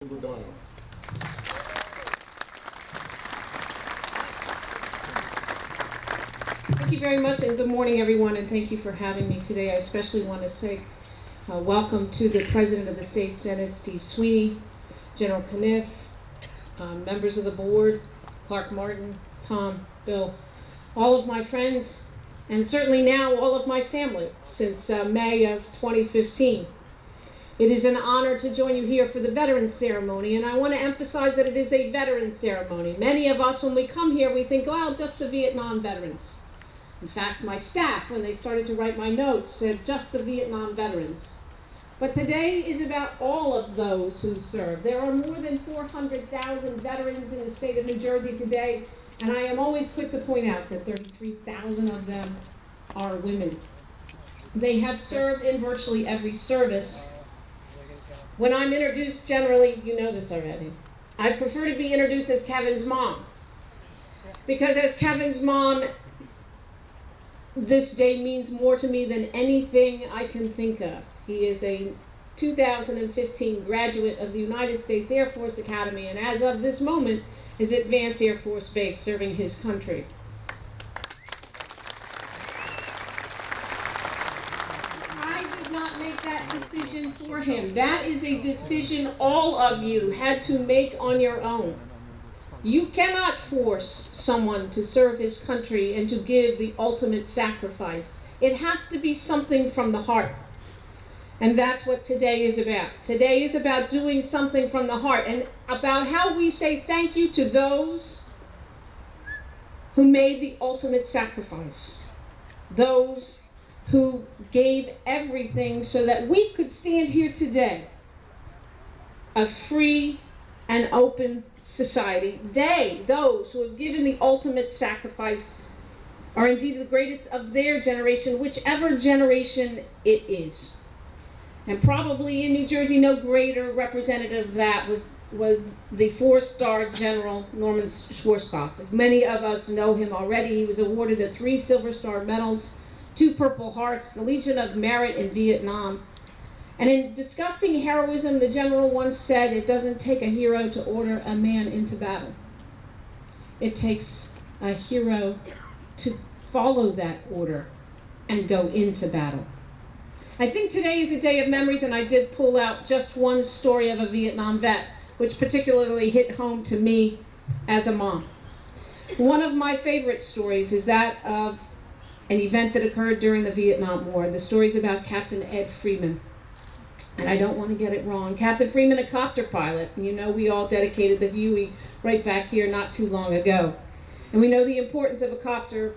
Guadagno. Thank you very much, and good morning, everyone, and thank you for having me today. I especially want to say welcome to the President of the State Senate, Steve Sweeney, General Kniff, members of the board, Clark Martin, Tom, Bill, all of my friends, and certainly now all of my family since May of 2015. It is an honor to join you here for the Veterans Ceremony, and I want to emphasize that it is a Veterans Ceremony. Many of us, when we come here, we think, well, just the Vietnam veterans. In fact, my staff, when they started to write my notes, said just the Vietnam veterans. But today is about all of those who served. There are more than 400,000 veterans in the state of New Jersey today, and I am always quick to point out that 33,000 of them are women. They have served in virtually every service. When I'm introduced, generally, you know this already, I prefer to be introduced as Kevin's mom. Because as Kevin's mom, this day means more to me than anything I can think of. He is a 2015 graduate of the United States Air Force Academy, and as of this moment, is at Vance Air Force Base serving his country. I did not make that decision for him. That is a decision all of you had to make on your own. You cannot force someone to serve his country and to give the ultimate sacrifice. It has to be something from the heart. And that's what today is about. Today is about doing something from the heart and about how we say thank you to those who made the ultimate sacrifice. Those who gave everything so that we could stand here today, a free and open society. Those who have given the ultimate sacrifice, are indeed the greatest of their generation, whichever generation it is. And probably in New Jersey, no greater representative of that was the four-star General Norman Schwarzkopf. Many of us know him already. He was awarded 3 Silver Star medals, 2 Purple Hearts, the Legion of Merit in Vietnam. And in discussing heroism, the general once said, it doesn't take a hero to order a man into battle. It takes a hero to follow that order and go into battle. I think today is a day of memories, and I did pull out just one story of a Vietnam vet, which particularly hit home to me as a mom. One of my favorite stories is that of an event that occurred during the Vietnam War. The story is about Captain Ed Freeman. And I don't want to get it wrong. Captain Freeman, a copter pilot. You know, we all dedicated the Huey right back here not too long ago. And we know the importance of a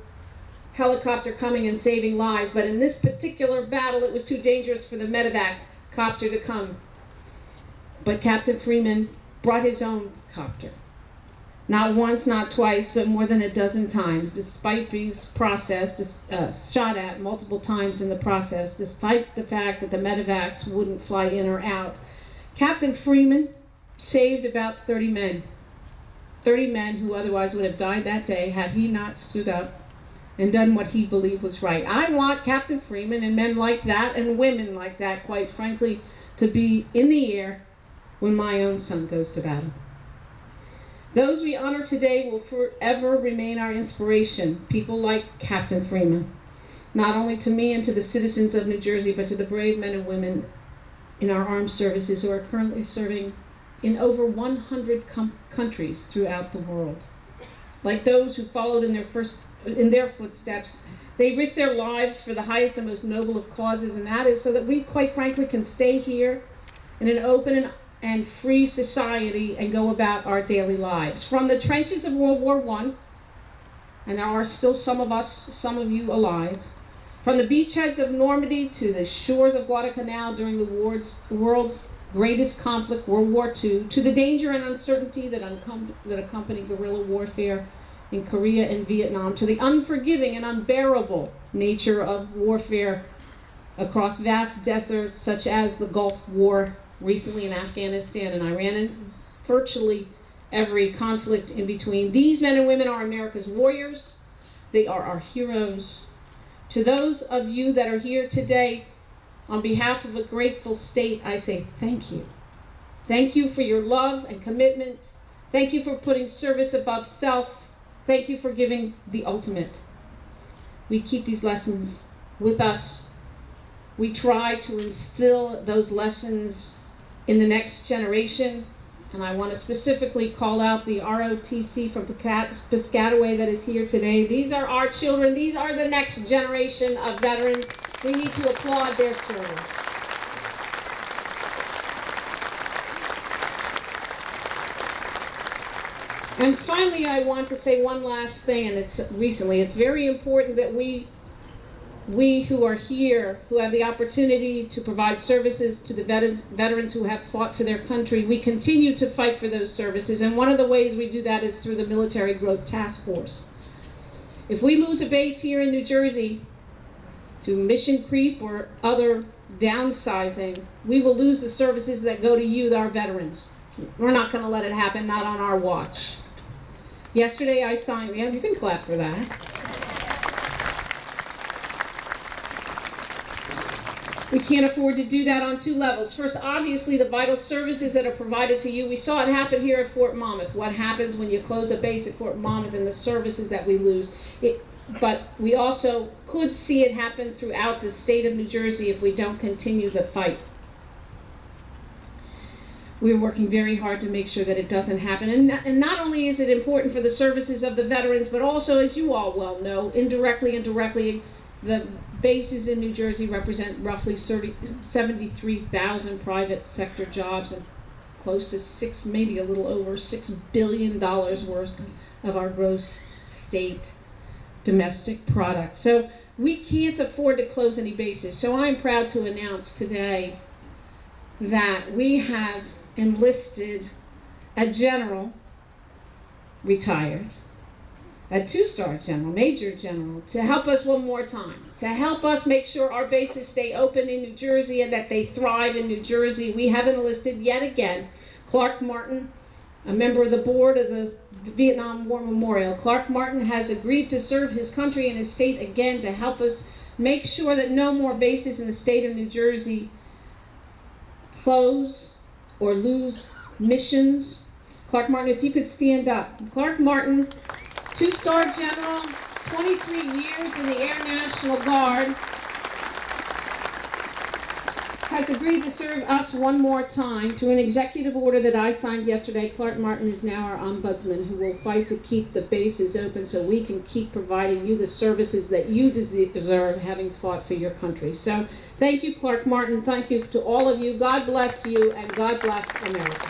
helicopter coming and saving lives. But in this particular battle, it was too dangerous for the medevac copter to come. But Captain Freeman brought his own copter. Not once, not twice, but more than a dozen times, despite being shot at multiple times in the process, despite the fact that the medevacs wouldn't fly in or out. Captain Freeman saved about 30 men. 30 men who otherwise would have died that day had he not stood up and done what he believed was right. I want Captain Freeman and men like that and women like that, quite frankly, to be in the air when my own son goes to battle. Those we honor today will forever remain our inspiration, people like Captain Freeman, not only to me and to the citizens of New Jersey, but to the brave men and women in our armed services who are currently serving in over 100 countries throughout the world. Like those who followed in their footsteps, they risked their lives for the highest and most noble of causes, and that is so that we, quite frankly, can stay here in an open and free society and go about our daily lives. From the trenches of World War I, and there are still some of you alive, from the beachheads of Normandy to the shores of Guadagno during the world's greatest conflict, World War II, to the danger and uncertainty that accompanied guerrilla warfare in Korea and Vietnam, to the unforgiving and unbearable nature of warfare across vast deserts such as the Gulf War recently in Afghanistan and Iran, and virtually every conflict in between. These men and women are America's warriors. They are our heroes. To those of you that are here today, on behalf of a grateful state, I say thank you. Thank you for your love and commitment. Thank you for putting service above self. Thank you for giving the ultimate. We keep these lessons with us. We try to instill those lessons in the next generation. And I want to specifically call out the ROTC from Piscataway that is here today. These are our children. These are the next generation of veterans. We need to applaud their service. And finally, I want to say one last thing, and it's very important that we who are here, who have the opportunity to provide services to the veterans who have fought for their country, we continue to fight for those services. And one of the ways we do that is through the Military Growth Task Force. If we lose a base here in New Jersey to mission creep or other downsizing, we will lose the services that go to you, our veterans. We're not going to let it happen, not on our watch. Yesterday I signed, yeah, you can clap for that. We can't afford to do that on two levels. First, obviously, the vital services that are provided to you. We saw it happen here at Fort Monmouth. What happens when you close a base at Fort Monmouth and the services that we lose. But we also could see it happen throughout the state of New Jersey if we don't continue the fight. We're working very hard to make sure that it doesn't happen. And not only is it important for the services of the veterans, but also, as you all well know, indirectly and directly, the bases in New Jersey represent roughly 73,000 private sector jobs and close to maybe a little over $6 billion worth of our gross state domestic product. So we can't afford to close any bases. So I'm proud to announce today that we have enlisted a general, retired, a two-star general, major general, to help us one more time, to help us make sure our bases stay open in New Jersey and that they thrive in New Jersey. We have enlisted yet again Clark Martin, a member of the board of the Vietnam War Memorial. Clark Martin has agreed to serve his country and his state again to help us make sure that no more bases in the state of New Jersey close or lose missions. Clark Martin, if you could stand up. Clark Martin, two-star general, 23 years in the Air National Guard, has agreed to serve us one more time through an executive order that I signed yesterday. Clark Martin is now our ombudsman who will fight to keep the bases open so we can keep providing you the services that you deserve, having fought for your country. So thank you, Clark Martin. Thank you to all of you. God bless you, and God bless America.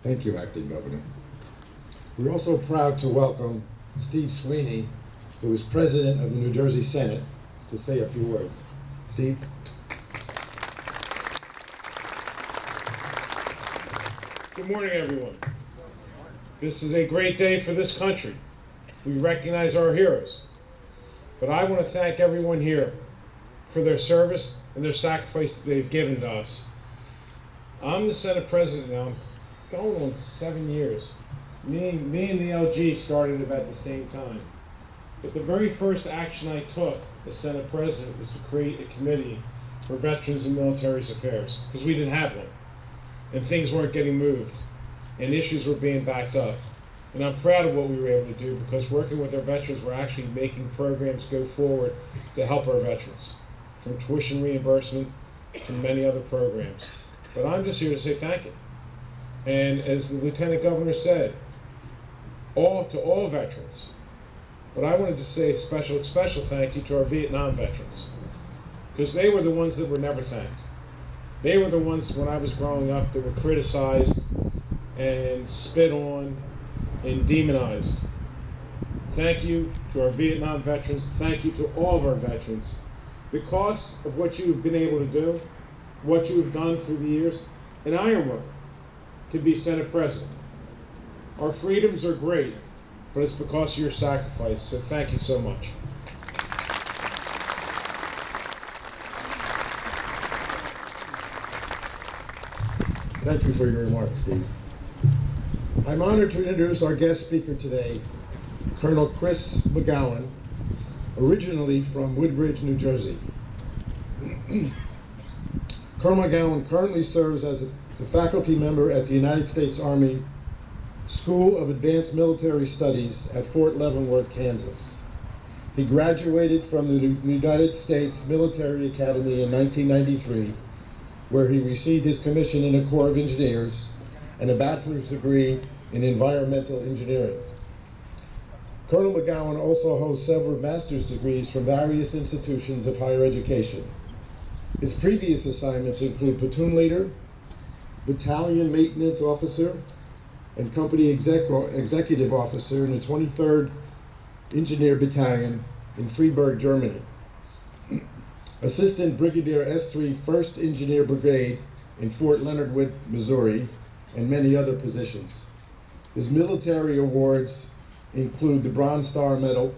Thank you, Acting Governor. We're also proud to welcome Steve Sweeney, who is President of the New Jersey Senate, to say a few words. Steve? Good morning, everyone. This is a great day for this country. We recognize our heroes. But I want to thank everyone here for their service and their sacrifice that they've given to us. I'm the Senate President now, going on 7 years. Me and the LG started about the same time. But the very first action I took as Senate President was to create a committee for Veterans and Military Affairs, because we didn't have one. And things weren't getting moved, and issues were being backed up. And I'm proud of what we were able to do, because working with our veterans, we're actually making programs go forward to help our veterans, from tuition reimbursement to many other programs. But I'm just here to say thank you. And as the Lieutenant Governor said, to all veterans. But I wanted to say a special thank you to our Vietnam veterans, because they were the ones that were never thanked. They were the ones, when I was growing up, that were criticized and spit on and demonized. Thank you to our Vietnam veterans. Thank you to all of our veterans. Because of what you have been able to do, what you have done through the years, an iron worker to be Senate President. Our freedoms are great, but it's because of your sacrifice, so thank you so much. Thank you for your remarks, Steve. I'm honored to introduce our guest speaker today, Colonel Chris McGowan, originally from Woodbridge, New Jersey. Colonel McGowan currently serves as a faculty member at the United States Army School of Advanced Military Studies at Fort Leavenworth, Kansas. He graduated from the United States Military Academy in 1993, where he received his commission in the Corps of Engineers and a bachelor's degree in environmental engineering. Colonel McGowan also holds several master's degrees from various institutions of higher education. His previous assignments include platoon leader, battalion maintenance officer, and company executive officer in the 23rd Engineer Battalion in Freiburg, Germany. Assistant Brigadier S3 1st Engineer Brigade in Fort Leonard Wood, Missouri, and many other positions. His military awards include the Bronze Star Medal,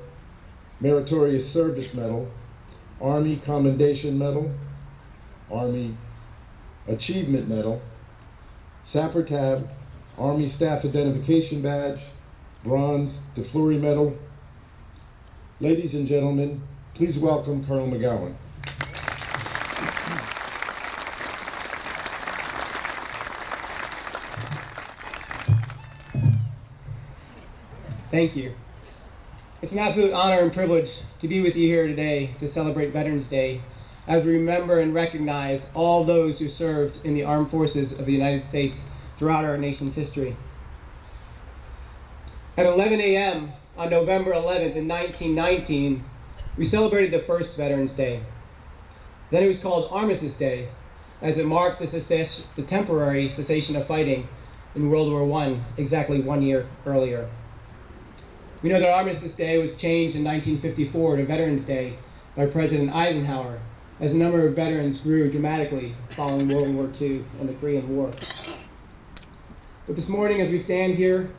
Meritorious Service Medal, Army Commendation Medal, Army Achievement Medal, Sapper Tab, Army Staff Identification Badge, Bronze DeFleury Medal. Ladies and gentlemen, please welcome Colonel McGowan. Thank you. It's an absolute honor and privilege to be with you here today to celebrate Veterans Day as we remember and recognize all those who served in the armed forces of the United States throughout our nation's history. At 11 a.m. on November 11th in 1919, we celebrated the first Veterans Day. Then it was called Armistice Day, as it marked the temporary cessation of fighting in World War I exactly 1 year earlier. We know that Armistice Day was changed in 1954 to Veterans Day by President Eisenhower, as the number of veterans grew dramatically following World War II and the Korean War. But this morning, as we stand here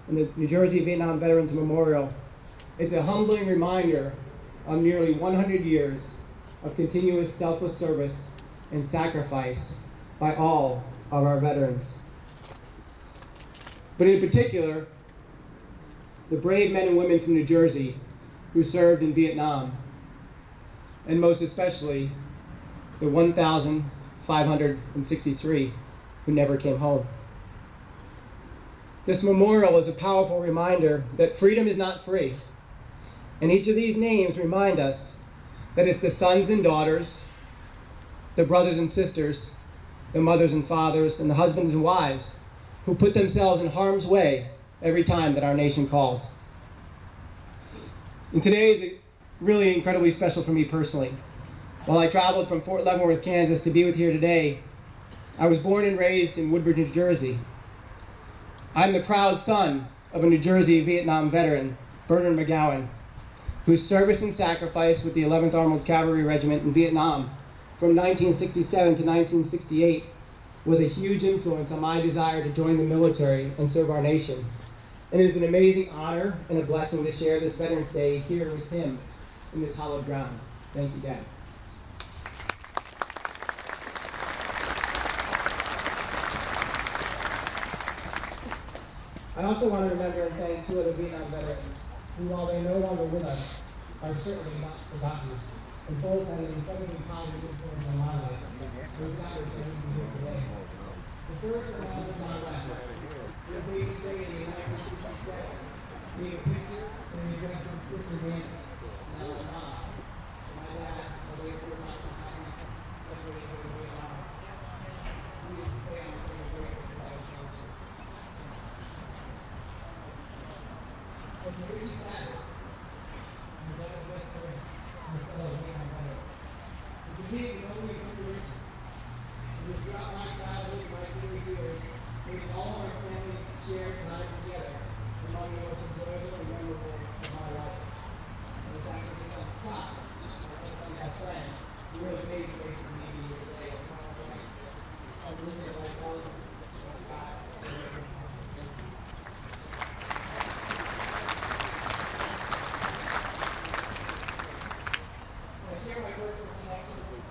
in the New Jersey Vietnam Veterans Memorial, it's a humbling reminder of nearly 100 years of continuous selfless service and sacrifice by all of our veterans. But in particular, the brave men and women from New Jersey who served in Vietnam, and most especially the 1,563 who never came home. This memorial is a powerful reminder that freedom is not free, and each of these names remind us that it's the sons and daughters, the brothers and sisters, the mothers and fathers, and the husbands and wives who put themselves in harm's way every time that our nation calls. And today is really incredibly special for me personally. While I traveled from Fort Leavenworth, Kansas to be with you here today, I was born and raised in Woodbridge, New Jersey. I'm the proud son of a New Jersey Vietnam veteran, Bernard McGowan, whose service and sacrifice with the 11th Armored Cavalry Regiment in Vietnam from 1967 to 1968 was a huge influence on my desire to join the military and serve our nation. And it is an amazing honor and a blessing to share this Veterans Day here with him in this hallowed ground. Thank you, Dad. I also want to remember and thank two other Vietnam veterans who, while they're no longer with us, are certainly not forgotten, and both had an incredibly positive influence on my life. We've got to be here today. The first is on John West. He was based in 1967. We have a picture and we got some sister dance. My dad, the late for my time, graduated from Vietnam. We used to say I'm very grateful for that experience. But the reason sad, I'm glad to get to my fellow Vietnam veterans. To me, it was always inspiration. Throughout my childhood, my teenage years, making all of our families share time together among the most enjoyable and memorable of my life. And the fact that it's on Scott, my friend, really made a place for me to be here today. It's not like I'm looking at my phone, Scott. I share my personal connection with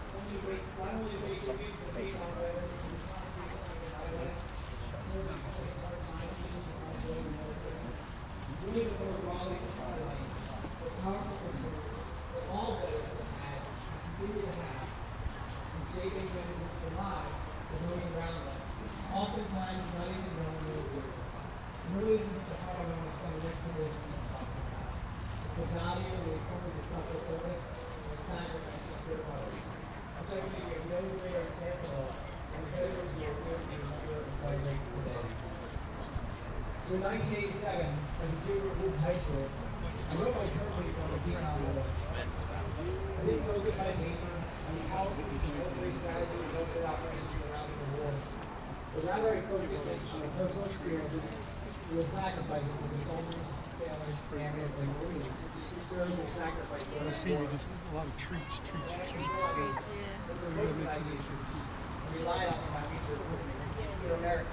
1987, as a junior in high school, I wrote my term paper on the Vietnam War. I didn't focus my paper on the health, military strategy, and military operations surrounding the war, but rather I focused on my personal experiences and the sacrifices of the soldiers, sailors, airmen, and Marines who served and sacrificed for us. There's a lot of treats. I rely on my research here in America.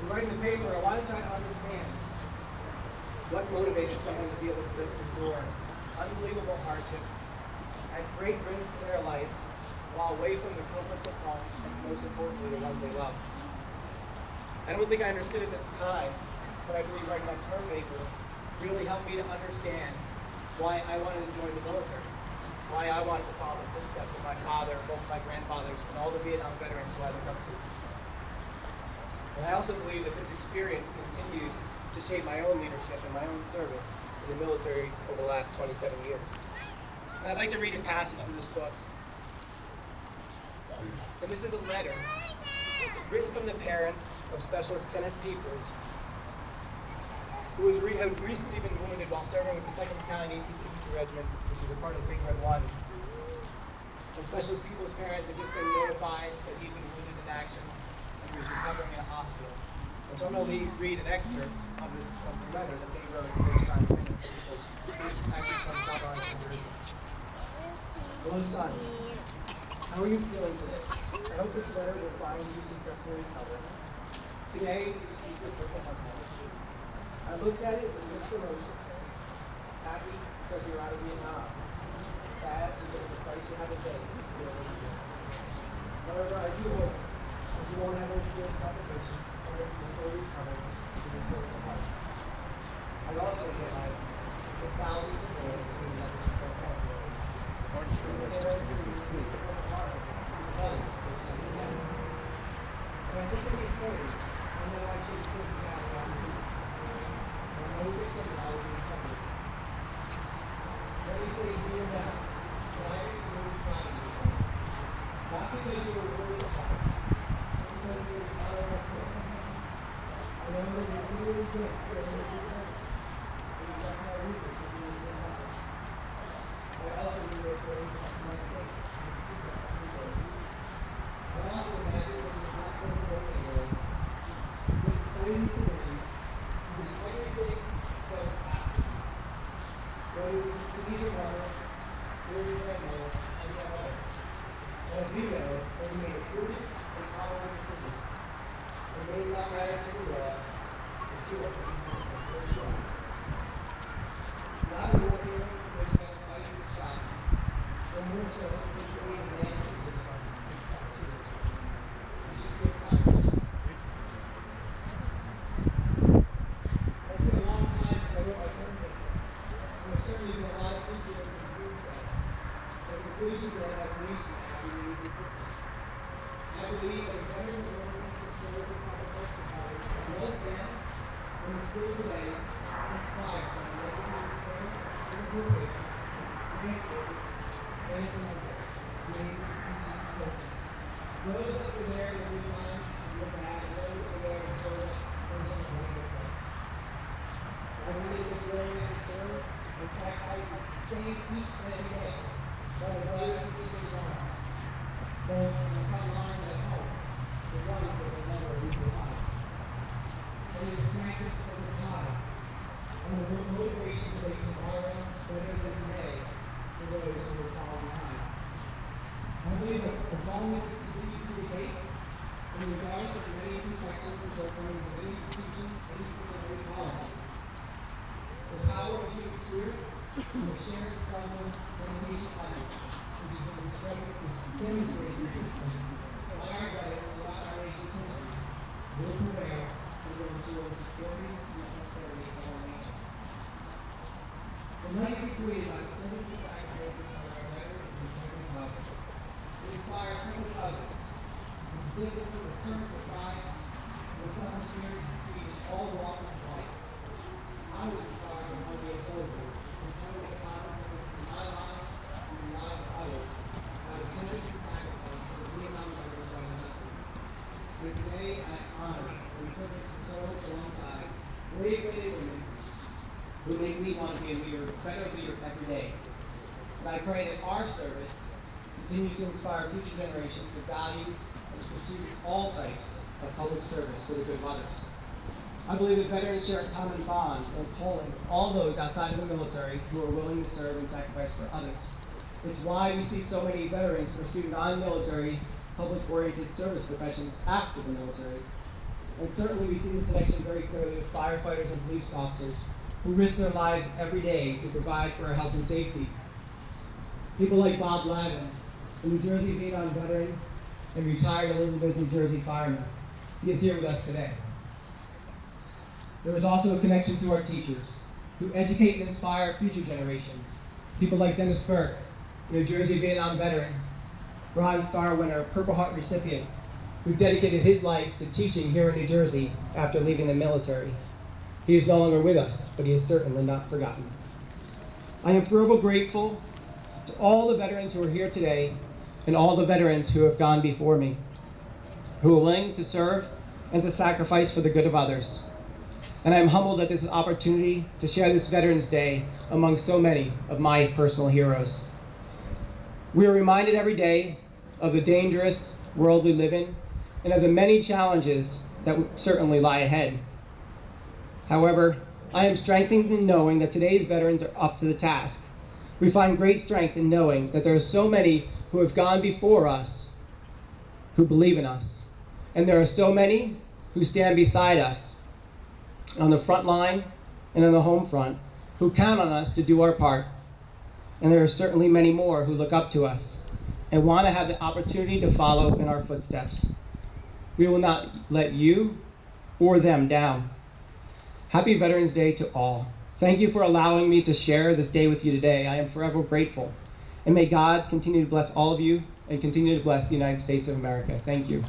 In writing the paper, I wanted to try to understand what motivated someone to be able to endure unbelievable hardship at great risk to their life while away from the comforts of home and most importantly the ones they love. I don't think I understood it at the time, but I believe writing that term paper really helped me to understand why I wanted to join the military, why I wanted to follow the footsteps of my father, both my grandfathers, and all the Vietnam veterans who I looked up to. And I also believe that this experience continues to shape my own leadership and my own service in the military over the last 27 years. And I'd like to read a passage from this book. And this is a letter written from the parents of Specialist Kenneth Peoples, who had recently been wounded while serving with the 2nd Battalion 18th Infantry Regiment, which is a part of Big Red 1. And Specialist Peoples' parents had just been notified that he'd been wounded in action and he was recovering in a hospital. And so I'm going to read an excerpt of the letter that they wrote to their son, Kenneth Peoples, actually from South Arlington. Hello, son. How are you feeling today? I hope this letter will find you successfully recovered. Today, you received your purple heart medal. I looked at it with mixed emotions. Happy because you're out of Vietnam. Sad because of the price you have to pay. However, I do hope that you won't have any serious complications or that you will return to your first life. I also realize the thousands of boys who never support that world. Part of it was just to get me food. Because they said it never. And I think it is funny. I know I should put it down around the beach. I know there's some knowledge in recovery. Let me say here now, that I am really proud of you. Not because you were really hard, but because you were out of my court. I know that you're really good at serving your son. And you got my reason for being so hard. I also knew you were very tough to my face. I also imagine that you're not going to go anywhere. With explaining solutions, you do everything that is possible. Whether it was to meet your mother, or your grandmother, or your mother. And as you know, that you made a prudent and tolerant decision. And made not matter to the law, the cure for the first one. Not a warrior who has been fighting the shot, or more so, who should be a man of decision. You should feel confident. It's been a long time since I wrote my term paper. There's certainly been a lot of influence and feedback. The conclusions that I have reached have been really different. I believe that veteran Americans who served in Southwestern College was then, and is still today, inspired by the legacy of parents, inspiration, grandchildren, and grandmothers, named teaching coaches. Those that were there every time you look back, and those that were there and showed up personally in their life. I believe this willingness to serve and sacrifice is sustained each and every day by the brothers and sisters in arms, both on the front lines at home, the one that will never leave behind. And it is strengthened over time, and the motivation to make tomorrow better than today for those who will fall behind. I believe that as long as this continues to be the case, and regardless of the many imperfections and shortcomings of any institution, any system, any policy, the power of human spirit and the shared selfless dedication ethic, which has been demonstrated in the system by our veterans throughout our nation's history, will prevail and will ensure the security and the prosperity of our nation. The legacy created by the service and sacrifices of our veterans is very positive. It inspires so many others to listen to the current of pride and some spirits to succeed in all walks of life. I was inspired by one day soldier who told me a positive difference in my life and the lives of others by the service and sacrifice of the Vietnam veterans I went up to. Here today, I am honored to be privileged every day. And I pray that our service continues to inspire future generations to value and to pursue all types of public service for the good of others. I believe that veterans share a common bond in calling all those outside of the military who are willing to serve and sacrifice for others. It's why we see so many veterans pursue non-military, public-oriented service professions after the military. And certainly we see this connection very clearly with firefighters and police officers who risk their lives every day to provide for our health and safety. People like Bob Lavin, a New Jersey Vietnam veteran and retired Elizabeth, New Jersey fireman. He is here with us today. There is also a connection to our teachers, who educate and inspire future generations. People like Dennis Burke, New Jersey Vietnam veteran, Bronze Star winner, Purple Heart recipient, who dedicated his life to teaching here in New Jersey after leaving the military. He is no longer with us, but he is certainly not forgotten. I am forever grateful to all the veterans who are here today and all the veterans who have gone before me, who are willing to serve and to sacrifice for the good of others. And I am humbled at this opportunity to share this Veterans Day among so many of my personal heroes. We are reminded every day of the dangerous world we live in and of the many challenges that certainly lie ahead. However, I am strengthened in knowing that today's veterans are up to the task. We find great strength in knowing that there are so many who have gone before us who believe in us. And there are so many who stand beside us on the front line and on the home front who count on us to do our part. And there are certainly many more who look up to us and want to have the opportunity to follow in our footsteps. We will not let you or them down. Happy Veterans Day to all. Thank you for allowing me to share this day with you today. I am forever grateful. And may God continue to bless all of you and continue to bless the United States of America. Thank you.